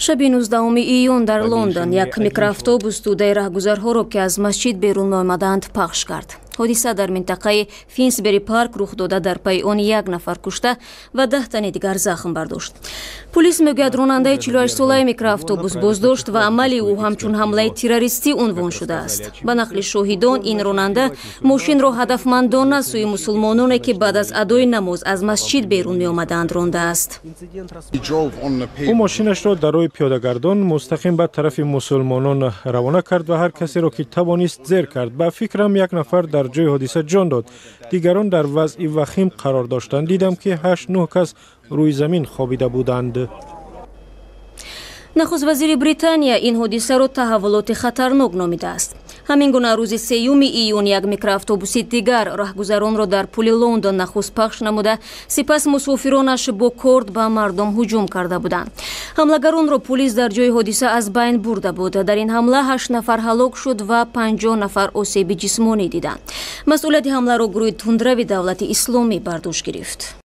шаби 19 июн дар Лондон як микроавтобус тӯдаи раҳгузарҳоро ки аз масҷид берун меомаданд пахш кард. ҳодиса дар минтақаи Финсбери парк рух дода, дар пайи он як нафар кушта ва 10 тани дигар захм бардошт. Полис мегӯяд ронандаи 48-солаи микроавтобус боздошт ва амали ӯ ҳамчун ҳамлаи террористӣ унвон шудааст. Ба нақли шоҳидон, ин ронанда мошинро ҳадафмандона сӯи мусулмононе ки баъд аз адои намоз аз масҷид берун меомаданд рондааст. ӯ мошинашро дар роҳи пиёдагардон мустақим ба тарафи мусулмонон равона кард ва ҳар касеро ки тавонист зер кард. Ба фикрам як нафар дар ҷои ҳодиса ҷон дод. Дигарон дар вазъи вахим қарор доштанд. Дидам ки 8-9 кас рӯи замин хобида буданд. нахуст вазири Британия ин ҳодисаро таҳаввулоти хатарнок номидааст. ҳамин гуна рӯзи 3 июн як микроавтобуси дигар раҳгузаронро дар пули Лондон нахуст пахш намуда, сипас мусофиронаш бо корд ба мардум ҳуҷум карда буданд. ҳамлагаронро полис дар ҷои ҳодиса аз байн бурда буд. Дар ин ҳамла 8 нафар ҳалок шуд ва 50 нафар осеби ҷисмонӣ диданд. масъулияти ҳамларо гурӯҳи тундрави Давлати Исломӣ бар дӯш гирифт.